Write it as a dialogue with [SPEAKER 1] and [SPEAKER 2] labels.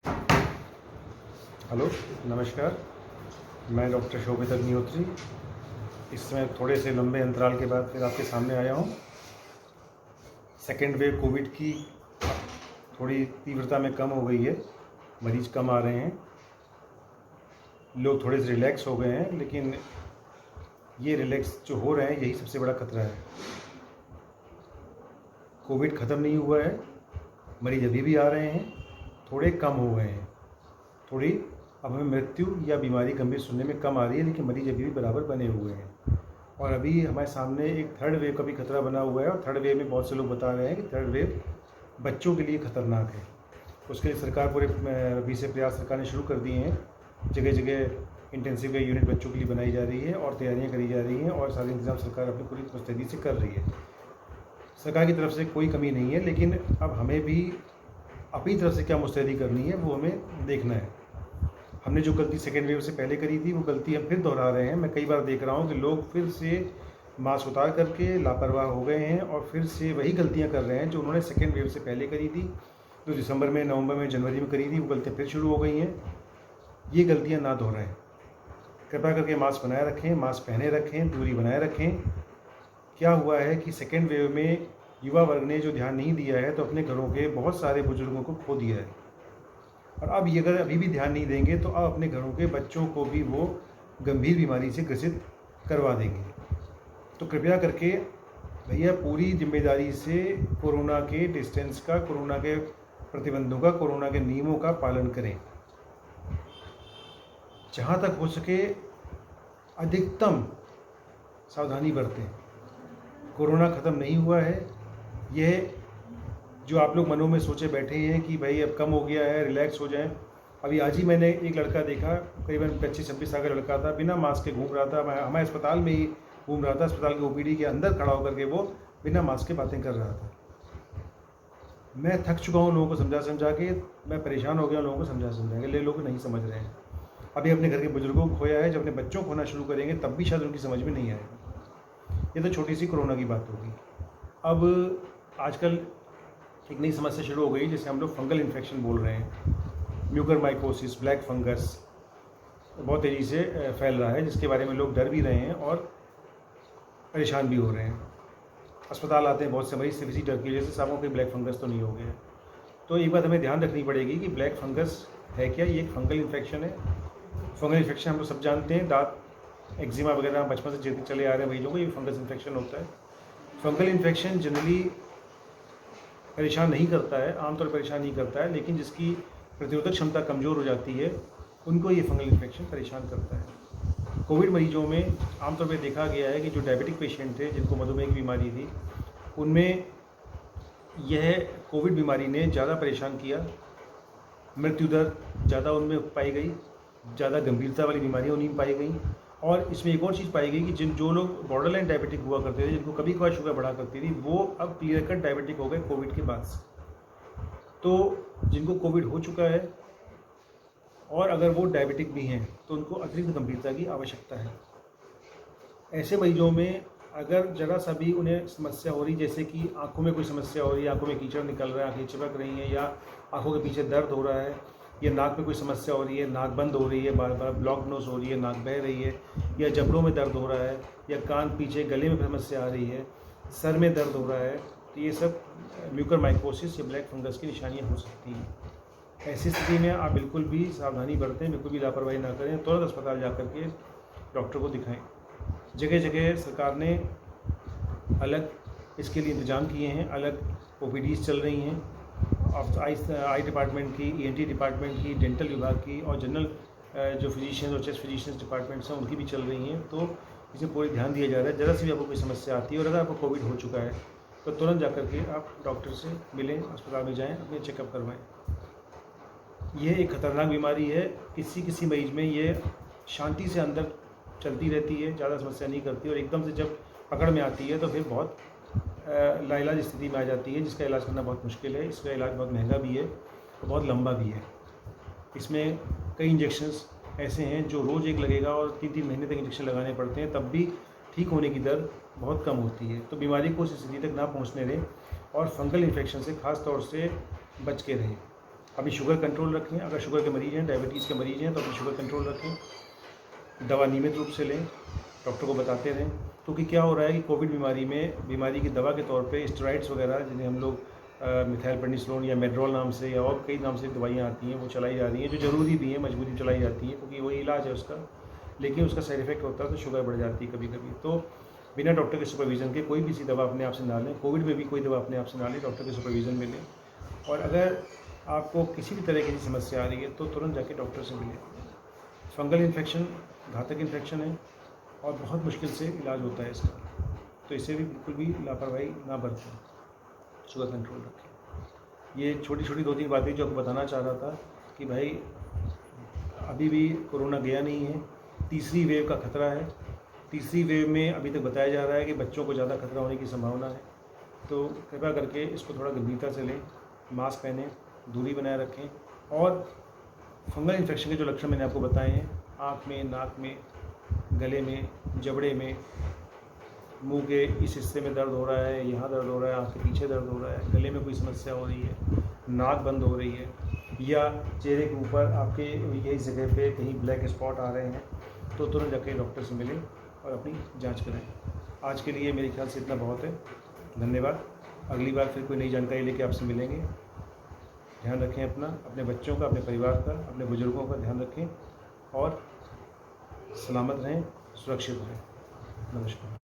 [SPEAKER 1] Hello, नमस्कार। मैं doctor शोभित अग्निहोत्री इस समय थोड़े से लंबे अंतराल के बाद फिर आपके सामने आया हूँ। सेकेंड वेव कोविड की थोड़ी तीव्रता में कम हो गई है, मरीज कम आ रहे हैं, लोग थोड़े से रिलैक्स हो गए हैं, लेकिन ये रिलैक्स जो हो रहे हैं यही सबसे बड़ा खतरा है। कोविड ख़त्म नहीं हुआ है, मरीज अभी भी आ रहे हैं, थोड़े कम हो गए हैं, थोड़ी अब हमें मृत्यु या बीमारी गंभीर सुनने में कम आ रही है, लेकिन मरीज अभी भी बराबर बने हुए हैं। और अभी हमारे सामने एक थर्ड वेव का भी खतरा बना हुआ है, और थर्ड वेव में बहुत से लोग बता रहे हैं कि थर्ड वेव बच्चों के लिए खतरनाक है। उसके लिए सरकार पूरे अभी से प्रयास सरकार ने शुरू कर दिए हैं। जगह जगह इंटेंसिव केयर यूनिट बच्चों के लिए बनाई जा रही है और तैयारियाँ करी जा रही हैं, और सारे इंतजाम सरकार अपनी पूरी मुस्तैदी से कर रही है। सरकार की तरफ से कोई कमी नहीं है, लेकिन अब हमें भी अपनी तरफ से क्या मुस्तैदी करनी है वो हमें देखना है। हमने जो गलती सेकेंड वेव से पहले करी थी वो गलती हम फिर दोहरा रहे हैं। मैं कई बार देख रहा हूँ कि लोग फिर से मास्क उतार करके लापरवाह हो गए हैं और फिर से वही गलतियाँ कर रहे हैं जो उन्होंने सेकेंड वेव से पहले करी थी, जो दिसंबर में, नवंबर में, जनवरी में करी थी। वो गलतियाँ फिर शुरू हो गई हैं। ये गलतियाँ ना दोहराएं। कृपया करके मास्क बनाए रखें, मास्क पहने रखें, दूरी बनाए रखें। क्या हुआ है कि सेकेंड वेव में युवा वर्ग ने जो ध्यान नहीं दिया है तो अपने घरों के बहुत सारे बुजुर्गों को खो दिया है, और अब ये अगर अभी भी ध्यान नहीं देंगे तो अब अपने घरों के बच्चों को भी वो गंभीर बीमारी से ग्रसित करवा देंगे। तो कृपया करके भैया पूरी जिम्मेदारी से कोरोना के डिस्टेंस का, कोरोना के प्रतिबंधों का, कोरोना के नियमों का पालन करें। जहाँ तक हो सके अधिकतम सावधानी बरतें। कोरोना ख़त्म नहीं हुआ है। यह जो आप लोग मनों में सोचे बैठे हैं कि भाई अब कम हो गया है, रिलैक्स हो जाएं। अभी आज ही मैंने एक लड़का देखा, करीबन 25-26 साल का लड़का था, बिना मास्क के घूम रहा था। मैं हमारे अस्पताल में ही घूम रहा था, अस्पताल के ओपीडी के अंदर खड़ा होकर के वो बिना मास्क के बातें कर रहा था। मैं थक चुका हूँ लोगों को समझा के, मैं परेशान हो गया लोगों को समझा के, ले लोग नहीं समझ रहे हैं। अभी अपने घर के बुजुर्गों को खोया है, जब अपने बच्चों को खोना शुरू करेंगे तब भी शायद उनकी समझ में नहीं आएगा। ये तो छोटी सी कोरोना की बात होगी। अब आजकल एक नई समस्या शुरू हो गई जिसे हम लोग फंगल इन्फेक्शन बोल रहे हैं। म्यूकरमाइकोसिस, ब्लैक फंगस बहुत तेज़ी से फैल रहा है, जिसके बारे में लोग डर भी रहे हैं और परेशान भी हो रहे हैं। अस्पताल आते हैं बहुत से मरीज, से इसी डर की वजह से सामों कोई ब्लैक फंगस तो नहीं हो गया। तो एक बात हमें ध्यान रखनी पड़ेगी कि ब्लैक फंगस है क्या। ये एक फंगल इन्फेक्शन है। फंगल इन्फेक्शन हम लोग सब जानते हैं, दांत एक्जिमा वगैरह बचपन से जीते चले आ रहे हैं मरीजों को, ये फंगस इन्फेक्शन होता है। फंगल इन्फेक्शन जनरली परेशान नहीं करता है, आमतौर पर परेशान नहीं करता है, लेकिन जिसकी प्रतिरोधक क्षमता कमज़ोर हो जाती है उनको ये फंगल इन्फेक्शन परेशान करता है। कोविड मरीजों में आमतौर पर देखा गया है कि जो डायबिटिक पेशेंट थे, जिनको मधुमेह की बीमारी थी, उनमें यह कोविड बीमारी ने ज़्यादा परेशान किया। मृत्यु दर ज़्यादा उनमें पाई गई, ज़्यादा गंभीरता वाली बीमारियाँ उन्हीं में पाई गई। और इसमें एक और चीज़ पाई गई कि जो लोग बॉर्डरलाइन डायबिटिक हुआ करते थे, जिनको कभी कभार शुगर बढ़ा करती थी, वो अब क्लियर कट डायबिटिक हो गए कोविड के बाद से। तो जिनको कोविड हो चुका है और अगर वो डायबिटिक भी हैं तो उनको अतिरिक्त गंभीरता की आवश्यकता है। ऐसे मरीजों में अगर ज़रा सा भी उन्हें समस्या हो रही, जैसे कि आँखों में कोई समस्या हो रही है, आँखों में कीचड़ निकल रहा है, आँखें चिपक रही हैं, या आँखों के पीछे दर्द हो रहा है, या नाक में कोई समस्या हो रही है, नाक बंद हो रही है, बार बार ब्लॉक नोज हो रही है, नाक बह रही है, या जबड़ों में दर्द हो रहा है, या कान पीछे गले में समस्या आ रही है, सर में दर्द हो रहा है, तो ये सब म्यूकरमाइकोसिस या ब्लैक फंगस की निशानियाँ हो सकती हैं। ऐसी स्थिति में आप बिल्कुल भी सावधानी बरतें, बिल्कुल भी लापरवाही ना करें, तुरंत अस्पताल जा कर के डॉक्टर को दिखाएँ। जगह जगह सरकार ने अलग इसके लिए इंतज़ाम किए हैं, अलग ओपीडीज़ चल रही हैं, आई डिपार्टमेंट की, ईएनटी डिपार्टमेंट की, डेंटल विभाग की, और जनरल जो फिजिशियंस और चेस्ट फिजिशियंस डिपार्टमेंट्स हैं उनकी भी चल रही हैं। तो इसे पूरी ध्यान दिया जा रहा है। ज़रा सी भी आपको कोई समस्या आती है और अगर आपको कोविड हो चुका है तो तुरंत जा कर के आप डॉक्टर से मिलें, अस्पताल में जाएँ, अपने चेकअप करवाएँ। यह एक खतरनाक बीमारी है। किसी मरीज में ये शांति से अंदर चलती रहती है, ज़्यादा समस्या नहीं करती, और एकदम से जब पकड़ में आती है तो फिर बहुत लाइलाज स्थिति में आ जाती है, जिसका इलाज करना बहुत मुश्किल है। इसका इलाज बहुत महंगा भी है और बहुत लंबा भी है। इसमें कई इंजेक्शंस ऐसे हैं जो रोज़ एक लगेगा और 3-3 महीने तक इंजेक्शन लगाने पड़ते हैं, तब भी ठीक होने की दर बहुत कम होती है। तो बीमारी को उस स्थिति तक ना पहुंचने दें और फंगल इन्फेक्शन से ख़ास तौर से बच के रहें। अपनी शुगर कंट्रोल रखें। अगर शुगर के मरीज़ हैं, डायबिटीज़ के मरीज़ हैं, तो अपनी शुगर कंट्रोल रखें। दवा नियमित रूप से लें, डॉक्टर को बताते रहें। क्योंकि क्या हो रहा है कि कोविड बीमारी की दवा के तौर पे स्टेरॉइड्स वगैरह, जिन्हें हम लोग मिथाइलप्रेडनिसोलोन या मेड्रोल नाम से या और कई नाम से दवाइयाँ आती हैं, वो चलाई जा रही हैं, जो ज़रूरी भी हैं, मजबूरी में चलाई जाती हैं, क्योंकि वही इलाज है उसका। लेकिन उसका साइड इफ़ेक्ट होता है, तो शुगर बढ़ जाती है कभी कभी। तो बिना डॉक्टर के सुपरविज़न के कोई भी सी दवा अपने आप से ना लें। कोविड में भी कोई दवा अपने आप से ना लें, डॉक्टर के सुपरविज़न में लें। और अगर आपको किसी भी तरह की समस्या आ रही है तो तुरंत जाके डॉक्टर से मिलें। फंगल इन्फेक्शन घातक इन्फेक्शन है और बहुत मुश्किल से इलाज होता है इसका, तो इससे भी बिल्कुल भी लापरवाही ना बरतें, शुगर कंट्रोल रखें। ये छोटी छोटी 2-3 बातें जो आपको बताना चाह रहा था कि भाई अभी भी कोरोना गया नहीं है, तीसरी वेव का खतरा है। तीसरी वेव में अभी तक बताया जा रहा है कि बच्चों को ज़्यादा खतरा होने की संभावना है। तो कृपया करके इसको थोड़ा गंभीरता से लें, मास्क पहनें, दूरी बनाए रखें। और फंगल इन्फेक्शन के जो लक्षण मैंने आपको बताए हैं, आँख में, नाक में, गले में, जबड़े में, मुंह के इस हिस्से में दर्द हो रहा है, यहाँ दर्द हो रहा है, आँख के पीछे दर्द हो रहा है, गले में कोई समस्या हो रही है, नाक बंद हो रही है, या चेहरे के ऊपर आपके यही जगह पे कहीं ब्लैक स्पॉट आ रहे हैं, तो तुरंत जाके डॉक्टर से मिलें और अपनी जांच कराएं। आज के लिए मेरे ख्याल से इतना बहुत है। धन्यवाद। अगली बार फिर कोई नई जानकारी लेके आपसे मिलेंगे। ध्यान रखें अपना, अपने बच्चों का, अपने परिवार का, अपने बुजुर्गों का ध्यान रखें और सलामत रहें, सुरक्षित रहें। नमस्कार।